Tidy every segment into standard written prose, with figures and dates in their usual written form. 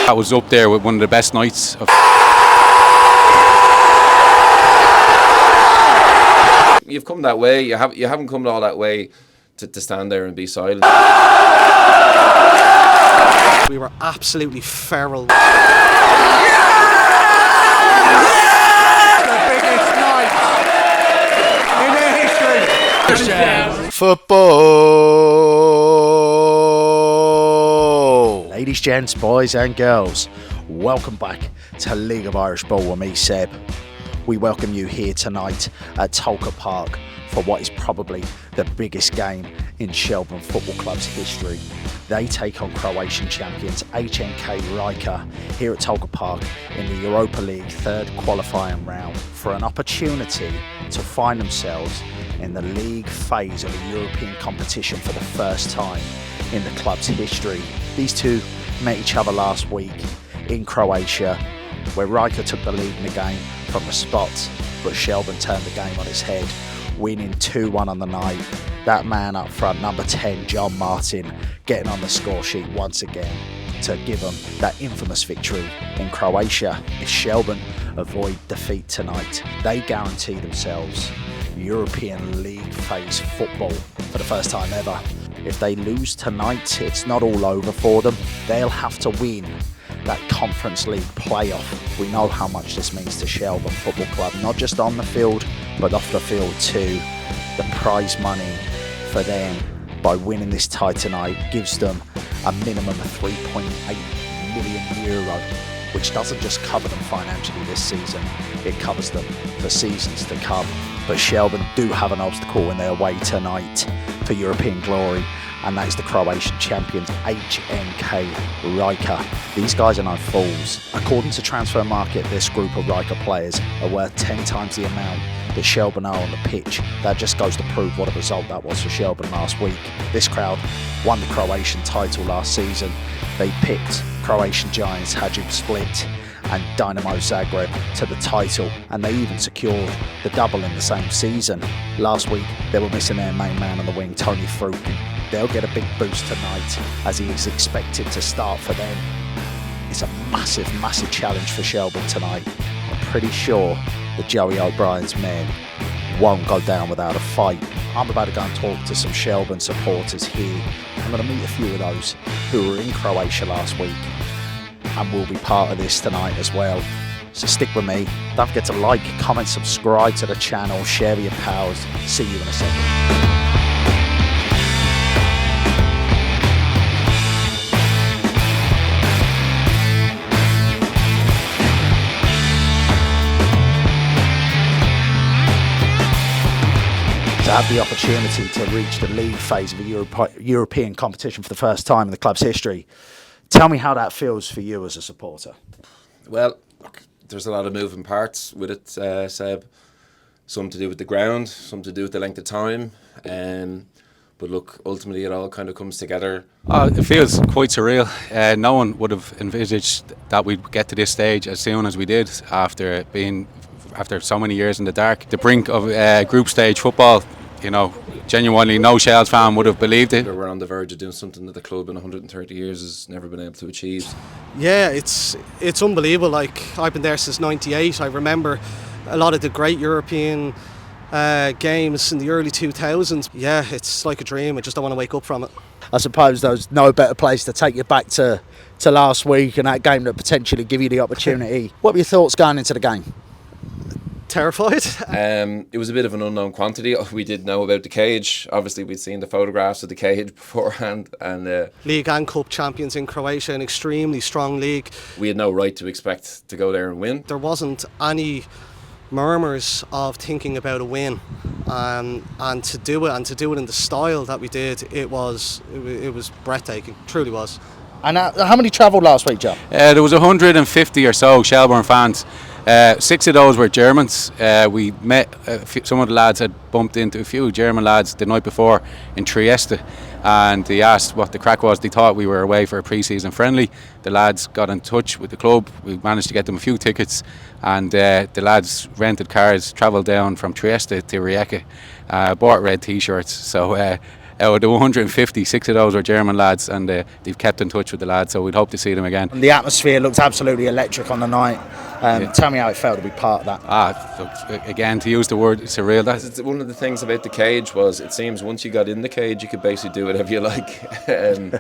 That was up there with one of the best nights of. You've come that way. You haven't come all that way to stand there and be silent. We were absolutely feral. The biggest night in history. Football! Ladies, gents, boys and girls, welcome back to League of Irish Ball with me, Seb. We welcome you here tonight at Tolka Park for what is probably the biggest game in Shelbourne Football Club's history. They take on Croatian champions HNK Rijeka here at Tolka Park in the Europa League third qualifying round for an opportunity to find themselves in the league phase of a European competition for the first time in the club's history. These two met each other last week in Croatia, where Rijeka took the lead in the game from the spot, but Shelbourne turned the game on its head, winning 2-1 on the night. That man up front, number 10, John Martin, getting on the score sheet once again to give them that infamous victory in Croatia. If Shelbourne avoid defeat tonight, they guarantee themselves European League phase football for the first time ever. If they lose tonight, it's not all over for them. They'll have to win that Conference League playoff. We know how much this means to Shelbourne Football Club, not just on the field, but off the field too. The prize money for them by winning this tie tonight gives them a minimum of €3.8 million, which doesn't just cover them financially this season, it covers them for seasons to come. But Shelbourne do have an obstacle in their way tonight for European glory, and that is the Croatian champions HNK Rijeka. These guys are no fools. According to Transfer Market, this group of Rijeka players are worth 10 times the amount that Shelbourne are on the pitch. That just goes to prove what a result that was for Shelbourne last week. This crowd won the Croatian title last season. They picked Croatian giants Hajduk Split and Dynamo Zagreb to the title, and they even secured the double in the same season. Last week they were missing their main man on the wing, Tony Fruit. They'll get a big boost tonight as he is expected to start for them. It's a massive, massive challenge for Shelbourne tonight. I'm pretty sure that Joey O'Brien's men won't go down without a fight. I'm about to go and talk to some Shelbourne supporters here. I'm going to meet a few of those who were in Croatia last week and will be part of this tonight as well. So stick with me. Don't forget to like, comment, subscribe to the channel, share with your pals. See you in a second. To have the opportunity to reach the league phase of a European competition for the first time in the club's history. Tell me how that feels for you as a supporter. Well, look, there's a lot of moving parts with it, Seb. Some to do with the ground, some to do with the length of time. But look, ultimately it all kind of comes together. It feels quite surreal. No one would have envisaged that we'd get to this stage as soon as we did after so many years in the dark. The brink of group stage football, you know, genuinely no Shells fan would have believed it. We're on the verge of doing something that the club in 130 years has never been able to achieve. Yeah, it's unbelievable. Like, I've been there since '98. I remember a lot of the great European games in the early 2000s. Yeah, it's like a dream. I just don't want to wake up from it. I suppose there's no better place to take you back to last week and that game that potentially give you the opportunity. What were your thoughts going into the game? Terrified. It was a bit of an unknown quantity. We did know about the cage. Obviously, we'd seen the photographs of the cage beforehand. And League and Cup champions in Croatia, an extremely strong league. We had no right to expect to go there and win. There wasn't any murmurs of thinking about a win, and to do it in the style that we did, it was breathtaking. Truly was. And how many travelled last week, Joe? There was 150 or so Shelbourne fans. 6 of those were Germans. We met some of the lads had bumped into a few German lads the night before in Trieste, and they asked what the crack was. They thought we were away for a pre-season friendly. The lads got in touch with the club. We managed to get them a few tickets, and the lads rented cars, travelled down from Trieste to Rijeka, bought red t-shirts. So Out of the 150, 6 of those were German lads, and they've kept in touch with the lads, so we'd hope to see them again. And the atmosphere looked absolutely electric on the night. Tell me how it felt to be part of that. Look, again, to use the word surreal, that's One of the things about the cage was it seems once you got in the cage you could basically do whatever you like. There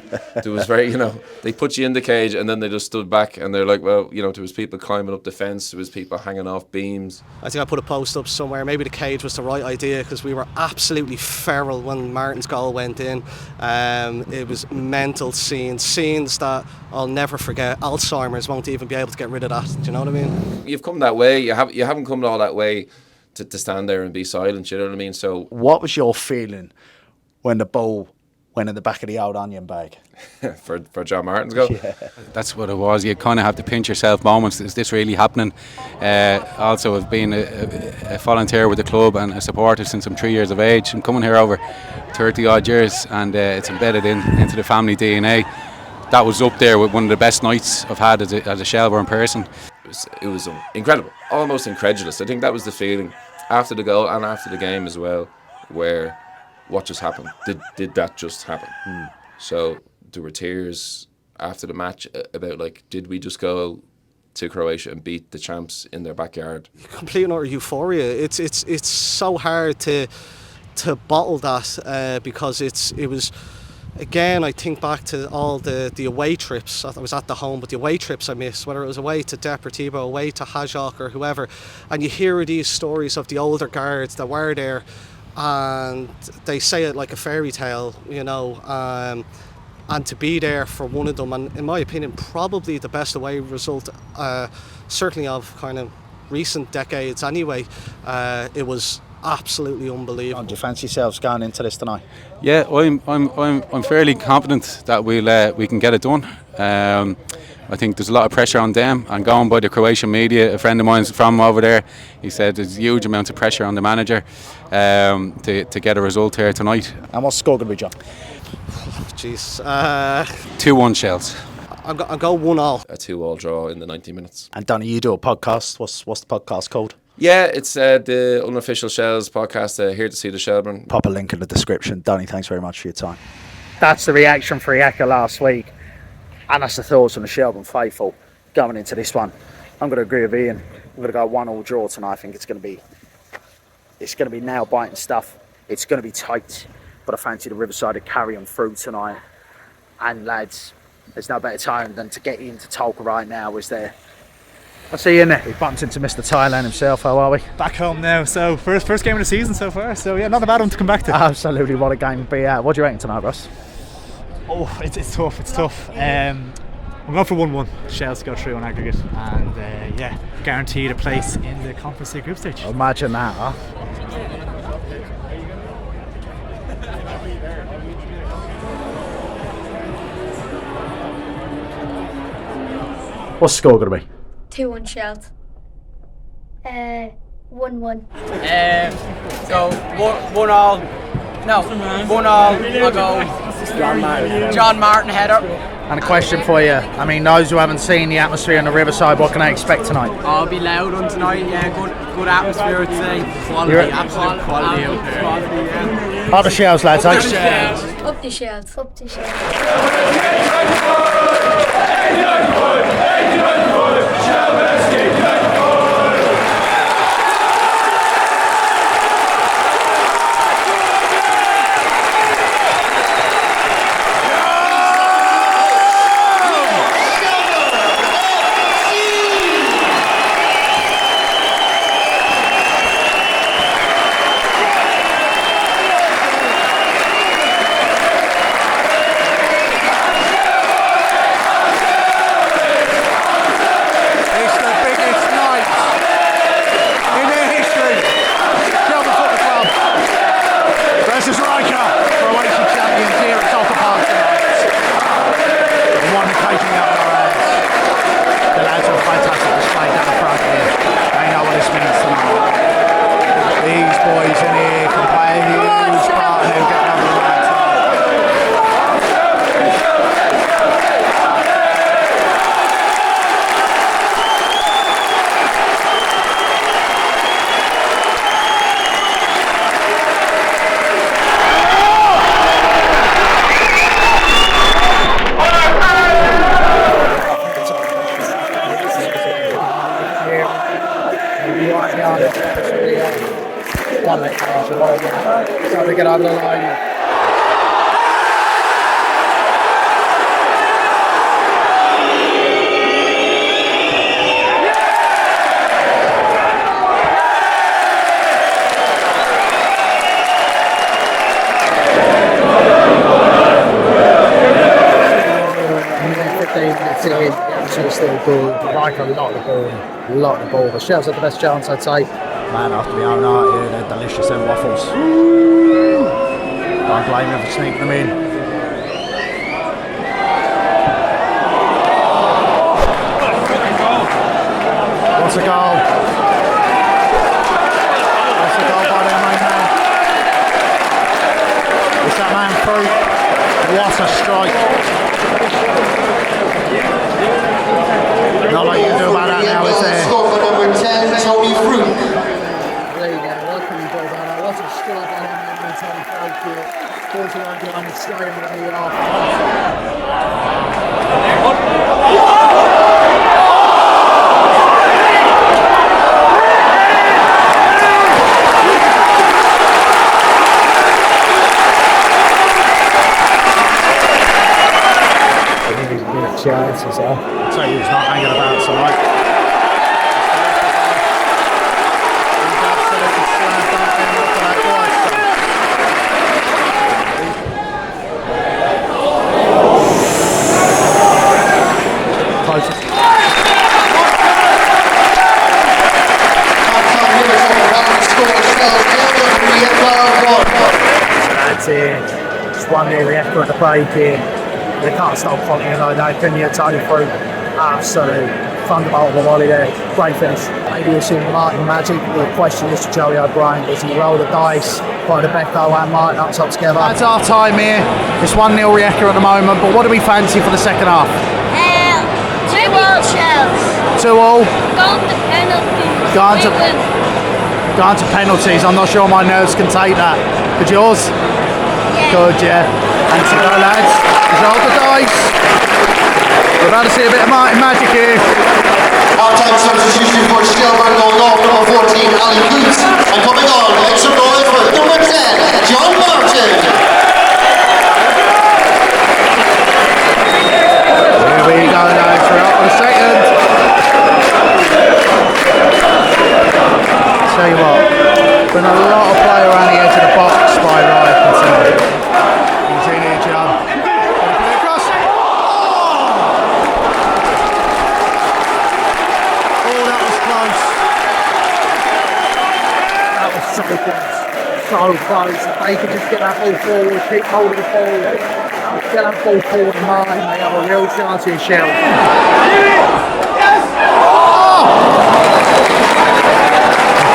was very, they put you in the cage and then they just stood back and they're like, well, there was people climbing up the fence, there was people hanging off beams. I think I put a post up somewhere. Maybe the cage was the right idea because we were absolutely feral when Martin's goal went in. It was mental scenes that I'll never forget. Alzheimer's won't even be able to get rid of that. Do you know what I mean? You've come that way. You haven't come all that way to stand there and be silent. You know what I mean? So, what was your feeling when the ball went in the back of the old onion bag? for John Martin's goal. Yeah. That's what it was. You kind of have to pinch yourself moments. Is this really happening? Also, I've been a volunteer with the club and a supporter since I'm 3 years of age. I'm coming here over 30 odd years, and it's embedded into the family DNA. That was up there with one of the best nights I've had as a Shelbourne person. It was incredible, almost incredulous. I think that was the feeling after the goal and after the game as well, where what just happened? Did that just happen? So there were tears after the match about did we just go to Croatia and beat the champs in their backyard? Complete and utter euphoria. It's so hard to bottle that because it was. Again, I think back to all the away trips. I was at the home, but the away trips I missed, whether it was away to Deportivo, away to Hajduk or whoever, and you hear these stories of the older guards that were there, and they say it like a fairy tale, and to be there for one of them, and in my opinion, probably the best away result, certainly of kind of recent decades anyway, it was absolutely unbelievable. Do you fancy yourselves going into this tonight? Yeah, I'm fairly confident that we can get it done. I think there's a lot of pressure on them, and going by the Croatian media, a friend of mine's from over there, he said there's huge amounts of pressure on the manager to get a result here tonight. And what's the score going to be, John? Jeez. 2-1 Shells. I'll go 1-1. A 2-2 draw in the 90 minutes. And Danny, you do a podcast. What's the podcast called? Yeah, it's the Unofficial Shells podcast, Here to See the Shelbourne. Pop a link in the description. Danny, thanks very much for your time. That's the reaction for Rijeka last week. And that's the thoughts on the Shelbourne faithful going into this one. I'm going to agree with Ian. I'm going to go 1-1 draw tonight. I think it's going to be nail-biting stuff. It's going to be tight. But I fancy the Riverside to carry on through tonight. And lads, there's no better time than to get into Tolka right now, is there? I'll see you in there. We bumped into Mr. Thailand himself. How are we? Back home now, so first game of the season so far. So yeah, not a bad one to come back to. Absolutely, what a game to be at. What do you reckon tonight, Ross? Oh, it's tough. It's tough. I'm going for 1-1. Shells go through on aggregate, and guaranteed a place in the Conference League group stage. Imagine that, huh? What's the score going to be? 2-1 Shells. 1-1. So 1-1. No, 1-1. I'll go John Martin header. And a question for you. I mean, those who haven't seen the atmosphere on the Riverside, what can they expect tonight? I'll be loud on tonight. Yeah, good atmosphere today. Quality, absolute quality out there. Quality, yeah. Up the Shells, lads. Up the Shells. Up the get over the line. Still good. Like a lot of the ball. The Shells had the best chance, I'd say. Man, after my own heart here, they're delicious, them waffles. Don't blame me for sneaking them in. What's a goal? What's a goal by their main man? Is that man through? What a strike. Not like you can do about that now, is there? Score for number 10, Tony Fruit. There you go, welcome you both out. What a strike on him, Tony Fruit. 41 behind the straight into the lead off. Chances, I'll tell you, he's not hanging about tonight. He's absolutely slammed that thing up for that That's it. Just 1-0 Rijeka at the break here. They can't stop following it like that, can you? Tony Fruit, absolute thunderbolt of a volley there. Great finish. Maybe you'll see Martin Magic. The question is to Joey O'Brien, does he roll the dice? By the Becco and Martin up top together. That's our time here. It's 1-0 Rijeka at the moment, but what do we fancy for the second half? 2-all Shells. 2-all. Gone to penalties. Gone to penalties. I'm not sure my nerves can take that. Could yours? Yeah. Good, yeah. Thanks to go, lads. Roll the dice. We're about to see a bit of Martin Magic here. Half-time substitution for Shelbourne goal number 14, Ali Boots. And coming on, extra goal for number 10, John Martin. Here we go, lads. We're up for the second. Tell you what, been a lot of play around the edge of the box by Rijeka tonight. He's in here, John. So close. If they could just get that ball forward, keep hold of the ball, get that ball forward and Martin, they have a real chance in Shell.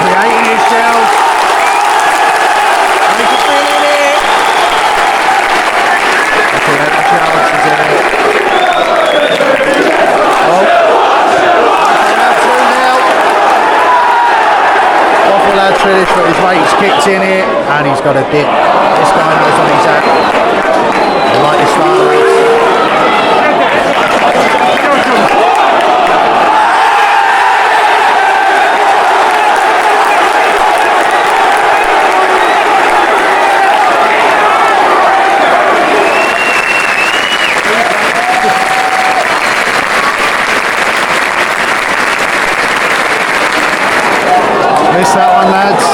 Creating his Shell. They can feel it here. Okay, that's the challenge, is it? Lad Trillish, but his mate's kicked in here and he's got a dip. This guy knows what he's at. I like this start, lads. Missed that one, lads.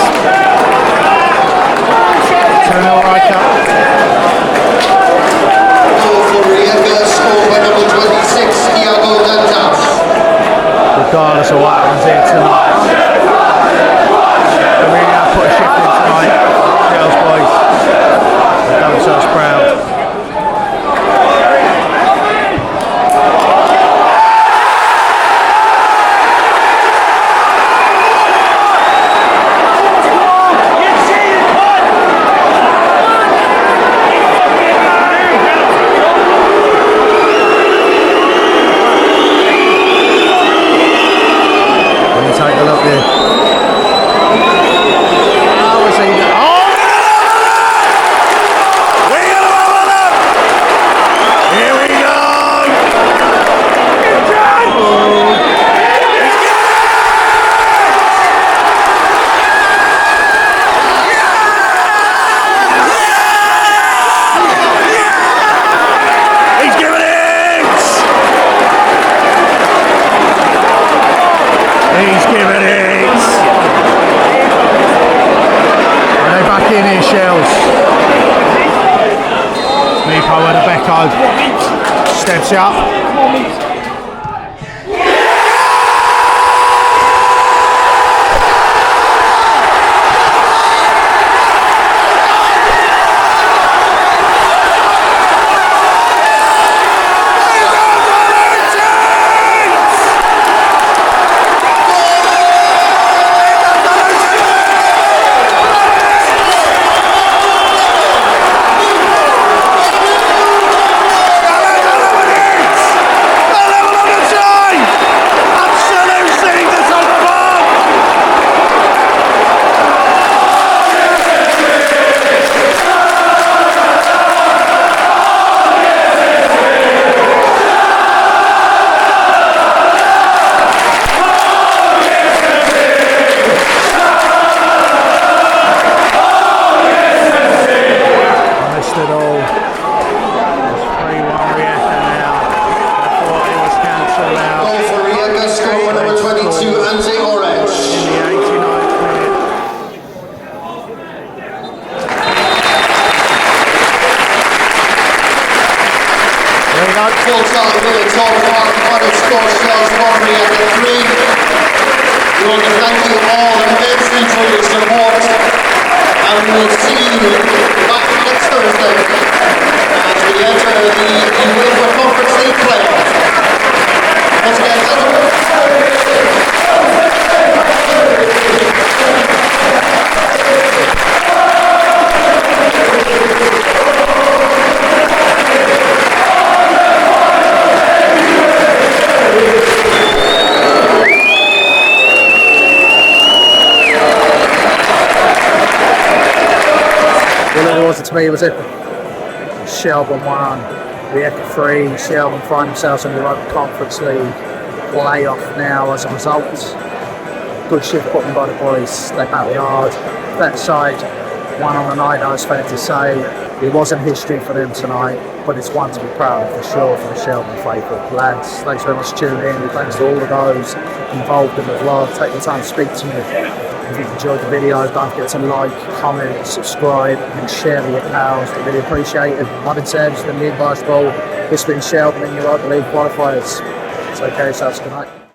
called. Steps up. Full time here at Tolka Park, final score Shelbourne Rijeka 3. We want to thank you all immensely for your support, and we will see you back next Thursday as we enter the UEFA Conference League playoffs. Once again, thank you. Well, it wasn't to me, was it? Shelbourne 1, Rijeka 3. Shelbourne find themselves in the Europa Conference League playoff now as a result. Good shift put in by the boys. They battled hard. That side won on the night, I was fair to say. It wasn't history for them tonight, but it's one to be proud of for sure for the Shelbourne faithful. Lads, thanks very much for tuning in. Thanks to all of those involved in the vlog. Take the time to speak to me. If you've enjoyed the video, don't forget to like, comment, subscribe and share with your pals. We really appreciate it. I've been Seb, it's been League Basketball. This has been Shelbourne in your Europa League qualifiers. Take care of yourselves. Good night.